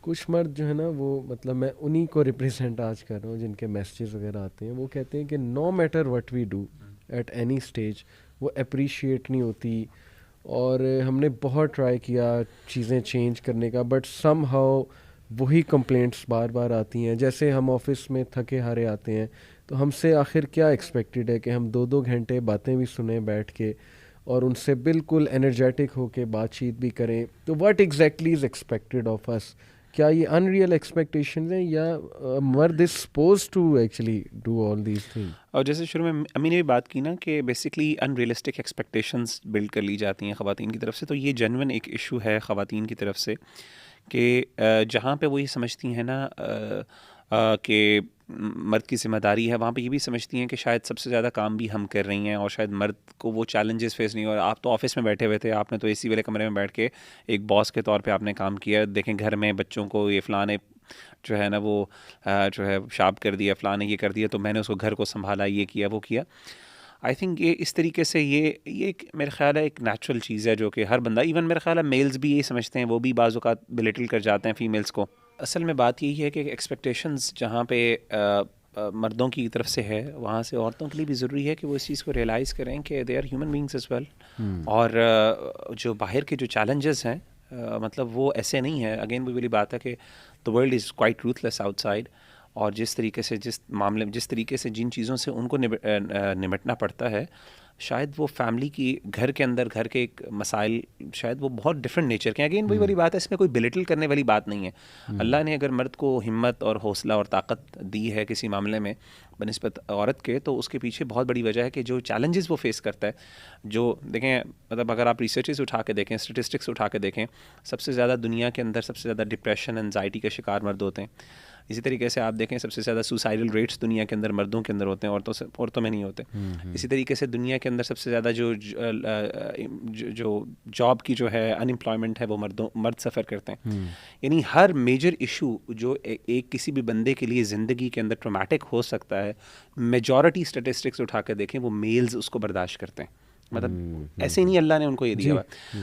کچھ مرد جو ہے نا وہ مطلب میں انہی کو ریپریزنٹ آج کر رہا ہوں جن کے میسیجز وغیرہ آتے ہیں. وہ کہتے ہیں کہ no matter what we do at any stage وہ اپریشیٹ نہیں ہوتی. اور ہم نے بہت ٹرائی کیا چیزیں چینج کرنے کا, بٹ سم ہاؤ وہی کمپلینٹس بار بار آتی ہیں. جیسے ہم آفس میں تھکے ہارے آتے ہیں تو ہم سے آخر کیا ایکسپیکٹڈ ہے کہ ہم 2 گھنٹے باتیں بھی سنیں بیٹھ کے اور ان سے بالکل انرجیٹک ہو کے بات چیت بھی کریں. تو what exactly is expected of us? کیا یہ ان ریئل ایکسپیکٹیشنز ہیں یا مرد is suppose to actually do all these thing? اور جیسے شروع میں امی نے بھی بات کی نا کہ بیسکلی ان ریئلسٹک ایکسپیکٹیشنز بلڈ کر لی جاتی ہیں خواتین کی طرف سے. تو یہ جینوئن ایک ایشو ہے خواتین کی طرف سے کہ جہاں پہ وہ یہ سمجھتی ہیں نا کہ مرد کی ذمہ داری ہے, وہاں پہ یہ بھی سمجھتی ہیں کہ شاید سب سے زیادہ کام بھی ہم کر رہی ہیں اور شاید مرد کو وہ چیلنجز فیس نہیں ہو. اور آپ تو آفس میں بیٹھے ہوئے تھے, آپ نے تو اے سی والے کمرے میں بیٹھ کے ایک باس کے طور پہ آپ نے کام کیا. دیکھیں گھر میں بچوں کو یہ فلاں نے جو ہے نا وہ جو ہے شارپ کر دیا, فلاں نے یہ کر دیا, تو میں نے اس کو گھر کو سنبھالا, یہ کیا وہ کیا. آئی تھنک یہ اس طریقے سے یہ ایک میرا خیال ہے ایک نیچرل چیز ہے جو کہ ہر بندہ, ایون میرا خیال ہے میلز بھی یہ سمجھتے ہیں, وہ بھی بعض اوقات بلیٹل کر جاتے ہیں فیمیلز کو. اصل میں بات یہی ہے کہ ایکسپیکٹیشنز جہاں پہ مردوں کی طرف سے ہے, وہاں سے عورتوں کے لیے بھی ضروری ہے کہ وہ اس چیز کو ریئلائز کریں کہ they are human beings as well. اور جو باہر کے جو چیلنجز ہیں مطلب وہ ایسے نہیں ہیں. اگین وہ والی بات ہے کہ the world is quite ruthless outside, اور جس طریقے سے جس طریقے سے جن چیزوں سے ان کو نمٹنا پڑتا ہے, شاید وہ فیملی کی گھر کے اندر گھر کے ایک مسائل شاید وہ بہت ڈفرینٹ نیچر کے ہیں. اگین وہی والی بات ہے, اس میں کوئی بلیٹل کرنے والی بات نہیں ہے. اللہ نے اگر مرد کو ہمت اور حوصلہ اور طاقت دی ہے کسی معاملے میں بنسبت عورت کے, تو اس کے پیچھے بہت بڑی وجہ ہے کہ جو چیلنجز وہ فیس کرتا ہے, جو دیکھیں مطلب اگر آپ ریسرچز اٹھا کے دیکھیں, اسٹیٹسٹکس اٹھا کے دیکھیں, سب سے زیادہ دنیا کے اندر سب سے زیادہ ڈپریشن انزائٹی کا شکار مرد ہوتے ہیں. اسی طریقے سے آپ دیکھیں سب سے زیادہ سوسائڈل ریٹس دنیا کے اندر مردوں کے اندر ہوتے ہیں, عورتوں میں نہیں ہوتے. اسی طریقے سے دنیا کے اندر سب سے زیادہ جو جاب کی جو ہے ان امپلائمنٹ ہے وہ مرد سفر کرتے ہیں. یعنی ہر میجر ایشو جو ایک کسی بھی بندے کے لیے زندگی کے اندر ٹرامیٹک ہو سکتا ہے, میجورٹی اسٹیٹسٹکس اٹھا کے دیکھیں وہ میلز اس کو برداشت کرتے ہیں. مطلب ایسے ہی نہیں اللہ نے ان کو یہ دیا ہوا.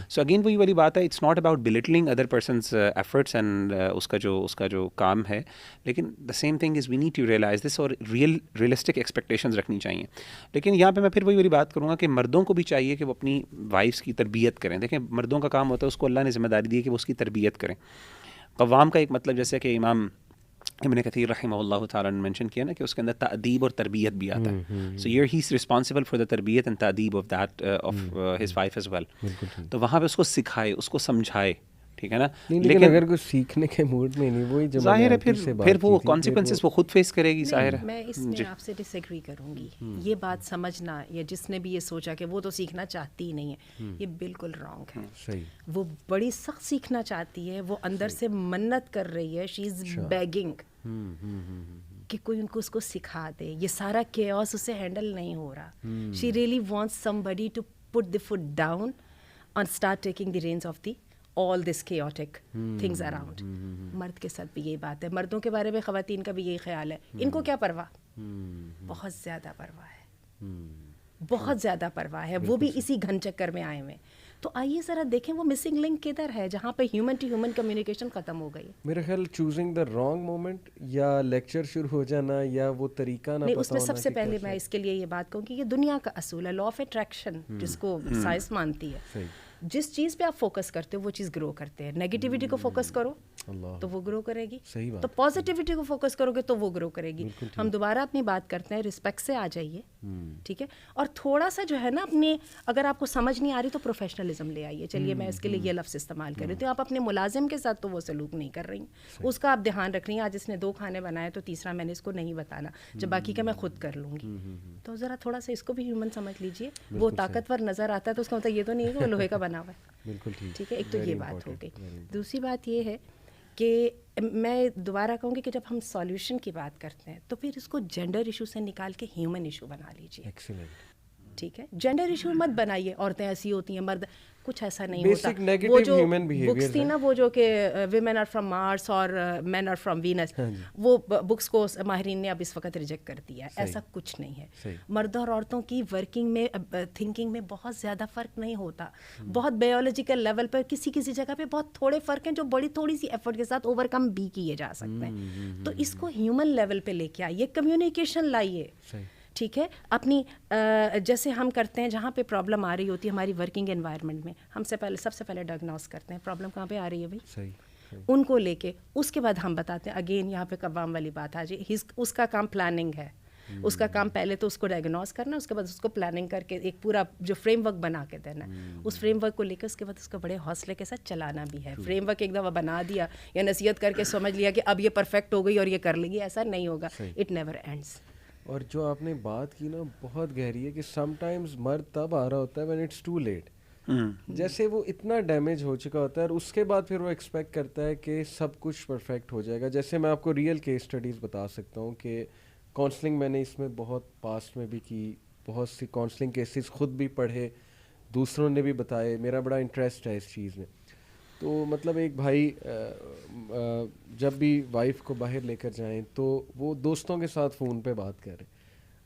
سو اگین وہی والی بات ہے, it's not about belittling other persons efforts and اس کا جو کام ہے, لیکن the same thing is we need to realise this, اور ریئلسٹک ایکسپیکٹیشنز رکھنی چاہیے. لیکن یہاں پہ میں پھر وہی والی بات کروں گا کہ مردوں کو بھی چاہیے کہ وہ اپنی وائفس کی تربیت کریں. دیکھیں مردوں کا کام ہوتا ہے, اس کو اللہ نے ذمہ داری دی ہے کہ وہ اس کی تربیت کریں. قوام کا ایک مطلب جیسے کہ امام ابن کثیر رحمہ اللہ تعالیٰ نے مینشن کیا نا کہ اس کے اندر تأدیب اور تربیت بھی آتا ہے. سو ہی از ریسپانسبل فار دا تربیت اینڈ تأدیب of that of his wife as well. تو وہاں پہ اس کو سکھائے, اس کو سمجھائے, ٹھیک ہے نا. لیکن اگر کوئی سیکھنے کے موڈ میں نہیں, وہی ظاہر ہے پھر وہ کانسیکوینسز وہ خود فیس کرے گی. ظاہر ہے میں اس میں آپ سے ڈس ایگری کروں گی. یہ بات سمجھنا, یا جس نے بھی یہ سوچا کہ وہ تو سیکھنا چاہتی ہی نہیں ہے, یہ بالکل رانگ ہے. وہ بڑی سخت سیکھنا چاہتی ہے, وہ اندر سے منت کر رہی ہے, شی از بیگنگ کہ کوئی ان کو اس کو سکھا دے. یہ سارا کیوس اسے ہینڈل نہیں ہو رہا. She really wants somebody to put the foot down and start taking the reins of the all this chaotic things around. مرد کے ساتھ بھی یہی بات ہے. مردوں کے بارے میں خواتین کا بھی یہی خیال ہے, ان کو کیا پرواہ, بہت زیادہ پرواہ ہے, بہت زیادہ پرواہ ہے. وہ بھی اسی گھن چکر میں آئے ہوئے. تو آئیے ذرا دیکھیں وہ مسنگ لنک کدھر ہے جہاں پہ ہیومن ٹو ہیومن کمیونیکیشن ختم ہو گئی. میرے خیال چوزنگ دا رانگ مومنٹ, یا لیکچر شروع ہو جانا, یا وہ طریقہ نہ نہیں. پتہ اس میں ہونا. سب سے پہلے میں اس کے لیے یہ بات کہوں کہ یہ دنیا کا اصول ہے, لا آف اٹریکشن, جس کو سائنس مانتی ہے. جس چیز پہ آپ فوکس کرتے ہو وہ چیز گرو کرتے ہیں. نیگیٹیوٹی کو فوکس کرو تو وہ گرو کرے گی, تو پازیٹیوٹی کو فوکس کرو گے تو وہ گرو کرے گی. ہم دوبارہ اپنی بات کرتے ہیں, رسپیکٹ سے آ جائیے, ٹھیک ہے. اور تھوڑا سا جو ہے نا اپنے, اگر آپ کو سمجھ نہیں آ رہی تو پروفیشنلزم لے آئیے. چلیے میں اس کے لیے یہ لفظ استعمال کر رہی ہوں. آپ اپنے ملازم کے ساتھ تو وہ سلوک نہیں کر رہی, اس کا آپ دھیان رکھ رہی ہیں. آج اس نے 2 کھانے بنائے تو تیسرا میں نے اس کو نہیں بتانا, جب باقی کا میں خود کر لوں گی. تو ذرا تھوڑا سا اس کو بھی ہیومن سمجھ لیجیے. وہ طاقتور نظر آتا ہے تو اس کا مطلب یہ تو نہیں ہے کہ وہ لوہے کا بنا ہوا ہے. بالکل ٹھیک ہے. ایک تو یہ بات ہو گئی. دوسری بات یہ ہے کہ میں دوبارہ کہوں گی کہ جب ہم سالوشن کی بات کرتے ہیں تو پھر اس کو جینڈر ایشو سے نکال کے ہیومن ایشو بنا لیجیے. ٹھیک ہے. جینڈر ایشو مت بنائیے, عورتیں ایسی ہوتی ہیں, مرد. کچھ ایسا نہیں ہوتا. وہ جو بکس تھی نا وہ جو کہ ویمن آر فرام مارس اور مین آر فرام وینس, وہ بکس کو ماہرین نے اب اس وقت ریجیکٹ کر دیا ہے. ایسا کچھ نہیں ہے. مرد اور عورتوں کی ورکنگ میں تھنکنگ میں بہت زیادہ فرق نہیں ہوتا. بہت بایولوجیکل لیول پر کسی جگہ پہ بہت تھوڑے فرق ہیں جو بڑی تھوڑی سی ایفرٹ کے ساتھ اوور کم بھی کیے جا سکتے ہیں. تو اس کو ہیومن لیول پہ لے کے آئیے, کمیونیکیشن لائیے. ٹھیک ہے, اپنی جیسے ہم کرتے ہیں جہاں پہ پرابلم آ رہی ہوتی ہے ہماری ورکنگ انوائرمنٹ میں, ہم سب سے پہلے ڈائگنوز کرتے ہیں پرابلم کہاں پہ آ رہی ہے بھائی, ان کو لے کے اس کے بعد ہم بتاتے ہیں. اگین یہاں پہ قوام والی بات آ جائے, اس کا کام پلاننگ ہے. اس کا کام پہلے تو اس کو ڈائگنوز کرنا, اس کے بعد اس کو پلاننگ کر کے ایک پورا جو فریم ورک بنا کے دینا ہے. اس فریم ورک کو لے کے اس کے بعد اس کو بڑے حوصلے کے ساتھ چلانا بھی ہے. فریم ورک ایک دفعہ بنا دیا یا نصیحت کر کے سمجھ لیا کہ اب یہ پرفیکٹ ہو گئی اور یہ کر لے گی, ایسا نہیں ہوگا. It never ends. اور جو آپ نے بات کی نا بہت گہری ہے کہ سم ٹائمز مرد تب آ رہا ہوتا ہے وین اٹس ٹو لیٹ. جیسے وہ اتنا ڈیمیج ہو چکا ہوتا ہے اور اس کے بعد پھر وہ ایکسپیکٹ کرتا ہے کہ سب کچھ پرفیکٹ ہو جائے گا. جیسے میں آپ کو ریئل کیس اسٹڈیز بتا سکتا ہوں کہ کاؤنسلنگ میں نے اس میں بہت پاسٹ میں بھی کی, بہت سی کاؤنسلنگ کیسز خود بھی پڑھے, دوسروں نے بھی بتائے, میرا بڑا انٹرسٹ ہے اس چیز میں. تو مطلب ایک بھائی جب بھی وائف کو باہر لے کر جائیں تو وہ دوستوں کے ساتھ فون پہ بات کر رہے ہیں.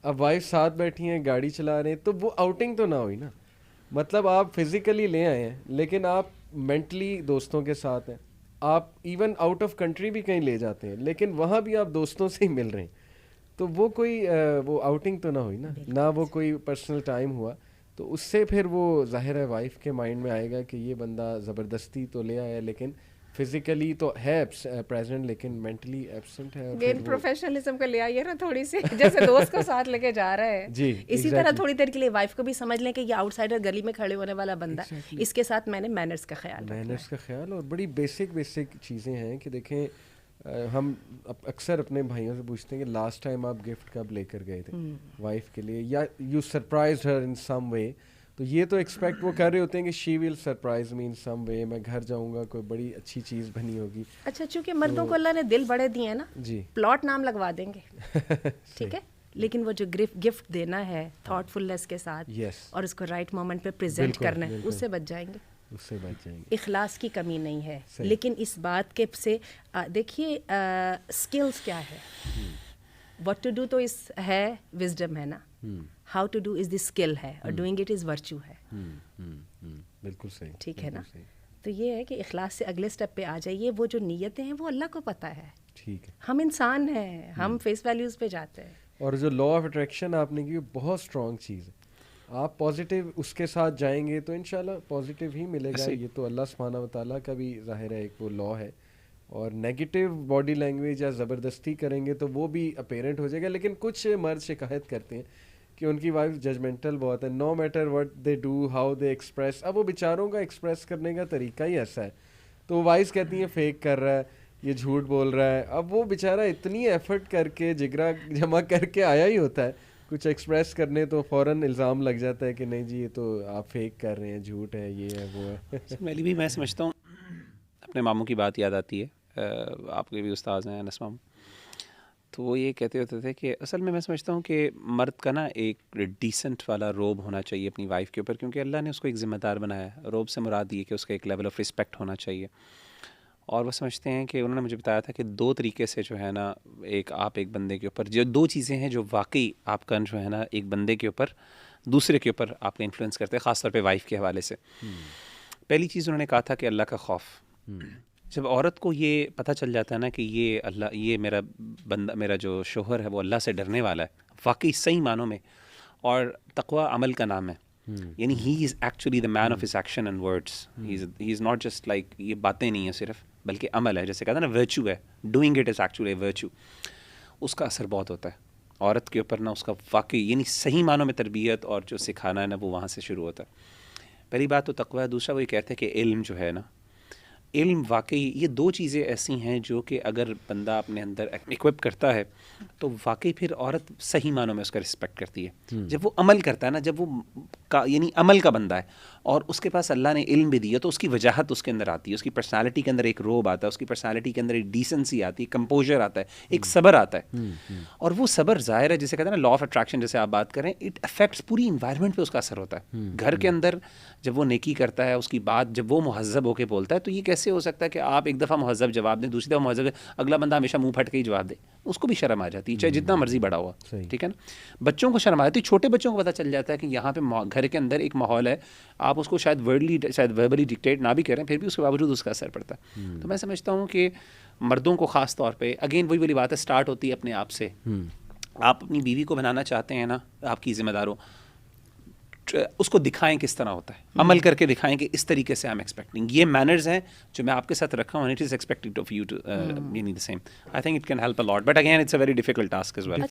اب وائف ساتھ بیٹھی ہیں, گاڑی چلا رہے ہیں, تو وہ آؤٹنگ تو نہ ہوئی نا. مطلب آپ فزیکلی لے آئے ہیں لیکن آپ مینٹلی دوستوں کے ساتھ ہیں. آپ ایون آؤٹ آف کنٹری بھی کہیں لے جاتے ہیں لیکن وہاں بھی آپ دوستوں سے ہی مل رہے ہیں. تو وہ کوئی وہ آؤٹنگ تو نہ ہوئی نا, نہ وہ کوئی پرسنل ٹائم ہوا. تو اس سے پھر وہ ظاہر ہے وائف کے مائنڈ میں آئے گا کہ یہ بندہ زبردستی تو لے آیا لیکن فزیکلی تو ہے پریزنٹ لیکن مینٹلی ایبسنٹ ہے. گین پروفیشنلزم کا لے آئیے نا تھوڑی سی, جیسے دوست کو ساتھ لے کے جا رہا ہے. جی اسی طرح تھوڑی دیر کے لیے وائف کو بھی سمجھ لیں کہ یہ آؤٹ سائڈر گلی میں کھڑے ہونے والا بندہ, اس کے ساتھ میں نے مینرز کا خیال. اور بڑی بیسک چیزیں ہیں کہ دیکھیں ہم اکثر اپنے بھائیوں سے پوچھتے ہیں کہ لاسٹ ٹائم آپ گفٹ کب لے کر گئے تھے وائف کے لیے, یا یو سرپرائزڈ ہر ان سم وے. تو یہ تو ایکسپیکٹ وہ کر رہے ہوتے ہیں کہ شی ول سرپرائز می ان سم وے, میں گھر جاؤں گا کوئی بڑی اچھی چیز بنی ہوگی. اچھا چونکہ مردوں کو اللہ نے دل بڑے دیے ہیں نا, جی پلاٹ نام لگوا دیں گے, ٹھیک ہے, لیکن وہ جو گفٹ دینا ہے تھاٹ فلنس کے ساتھ اور اس کو رائٹ مومنٹ پہ پریزنٹ کرنا ہے, اس سے بچ جائیں گے. اخلاص کی کمی نہیں ہے. لیکن اس بات کے سے دیکھیے اسکلس کیا ہے, واٹ ٹو ڈو تو اس ہے وزڈم ہے نا, how to do is the skill ہے, اور ڈوئنگ اٹ از ورچو ہے. بالکل صحیح, ٹھیک ہے نا. تو یہ ہے کہ اخلاص سے اگلے اسٹیپ پہ آ جائیے. وہ جو نیتیں ہیں وہ اللہ کو پتہ ہے, ٹھیک ہے, ہم انسان ہیں, ہم فیس ویلیوز پہ جاتے ہیں. اور جو لا آف اٹریکشن آپ نے کی بہت اسٹرانگ چیز ہے. آپ پازیٹیو اس کے ساتھ جائیں گے تو انشاءاللہ پازیٹیو ہی ملے گا. یہ تو اللہ سبحانہ و تعالیٰ کا بھی ظاہر ہے ایک وہ لا ہے. اور نیگیٹو باڈی لینگویج یا زبردستی کریں گے تو وہ بھی اپیرنٹ ہو جائے گا. لیکن کچھ مرد شکایت کرتے ہیں کہ ان کی وائف ججمنٹل بہت ہے, نو matter what they do, how they express. اب وہ بیچاروں کا ایکسپریس کرنے کا طریقہ ہی ایسا ہے, تو وائف کہتی ہیں فیک کر رہا ہے, یہ جھوٹ بول رہا ہے. اب وہ بیچارہ اتنی ایفرٹ کر کے جگرا جمع کر کے آیا ہی ہوتا ہے کچھ ایکسپریس کرنے, تو فوراً الزام لگ جاتا ہے کہ نہیں جی یہ تو آپ فیک کر رہے ہیں, جھوٹ ہے, یہ ہے, وہ ہے. میری بھی میں سمجھتا ہوں اپنے ماموں کی بات یاد آتی ہے, آپ کے بھی استاذ ہیں انس ماموں, تو وہ یہ کہتے ہوتے تھے کہ اصل میں سمجھتا ہوں کہ مرد کا نا ایک ڈیسنٹ والا روب ہونا چاہیے اپنی وائف کے اوپر, کیونکہ اللہ نے اس کو ایک ذمہ دار بنایا ہے. روب سے مراد یہ کہ اس کا ایک لیول آف رسپیکٹ ہونا چاہیے. اور وہ سمجھتے ہیں کہ انہوں نے مجھے بتایا تھا کہ 2 طریقے سے جو ہے نا, ایک آپ ایک بندے کے اوپر جو 2 چیزیں ہیں جو واقعی آپ کا جو ہے نا ایک بندے کے اوپر دوسرے کے اوپر آپ کا انفلوئنس کرتے ہیں, خاص طور پہ وائف کے حوالے سے. پہلی چیز انہوں نے کہا تھا کہ اللہ کا خوف. جب عورت کو یہ پتہ چل جاتا ہے نا کہ یہ اللہ, یہ میرا بندہ, میرا جو شوہر ہے وہ اللہ سے ڈرنے والا ہے واقعی صحیح معنوں میں, اور تقوی عمل کا نام ہے, یعنی he is actually the man of his action and words. He is not just like یہ باتیں نہیں ہیں صرف, بلکہ عمل ہے. جیسے کہتا ہے نا ورچو ہے, doing it is actually virtue. اس کا اثر بہت ہوتا ہے عورت کے اوپر نا, اس کا واقعی یعنی صحیح معنوں میں تربیت اور جو سکھانا ہے نا وہ وہاں سے شروع ہوتا ہے. پہلی بات تو تقوی ہے. دوسرا وہ یہ کہتے ہیں کہ علم جو ہے نا, علم واقعی یہ دو چیزیں ایسی ہیں جو کہ اگر بندہ اپنے اندر ایکوپ کرتا ہے تو واقعی پھر عورت صحیح معنوں میں اس کا رسپیکٹ کرتی ہے. جب وہ عمل کرتا ہے نا, جب وہ یعنی عمل کا بندہ ہے اور اس کے پاس اللہ نے علم بھی دیا, تو اس کی وجاہت اس کے اندر آتی ہے, اس کی پرسنالٹی کے اندر ایک روب آتا ہے, اس کی پرسنالٹی کے اندر ایک ڈیسنسی آتی ہے, کمپوزر آتا ہے, ایک صبر آتا ہے. اور وہ صبر ظاہر ہے جسے کہتے ہیں نا لا آف اٹریکشن, جیسے آپ بات کریں, اٹ افیکٹس پوری انوائرمنٹ پہ اس کا اثر ہوتا ہے. گھر کے اندر جب وہ نیکی کرتا ہے, اس کی بات جب وہ مہذب ہو کے بولتا ہے, تو یہ کیسے ہو سکتا ہے کہ آپ ایک دفعہ مہذب جواب دیں, دوسری دفعہ مہذب, اگلا بندہ ہمیشہ منہ پھٹ کے ہی جواب دے, اس کو بھی شرم آ جاتی ہے چاہے جتنا مرضی بڑا ہوا. ٹھیک ہے نا, بچوں کو شرم آ جاتی ہے, چھوٹے بچوں کو پتہ چل جاتا ہے کہ یہاں پہ گھر کے اندر ایک ماحول ہے, آپ اس کو شاید وربلی ڈکٹیٹ نہ بھی کریں, پھر بھی اس کے باوجود اس کا اثر پڑتا ہے. تو میں سمجھتا ہوں کہ مردوں کو خاص طور پہ اگین وہی والی بات ہے, اسٹارٹ ہوتی ہے اپنے آپ سے. آپ اپنی بیوی کو بنانا چاہتے ہیں نا آپ کی ذمہ دار ہو, اس کو دکھائیں کس طرح ہوتا ہے, عمل کر کے دکھائیں کہ اس طریقے سے I'm expecting, یہ manners ہیں جو میں آپ کے ساتھ رکھا ہوں, and it is expected of you to be the same. I think it can help a lot, but again it's a very difficult task as well.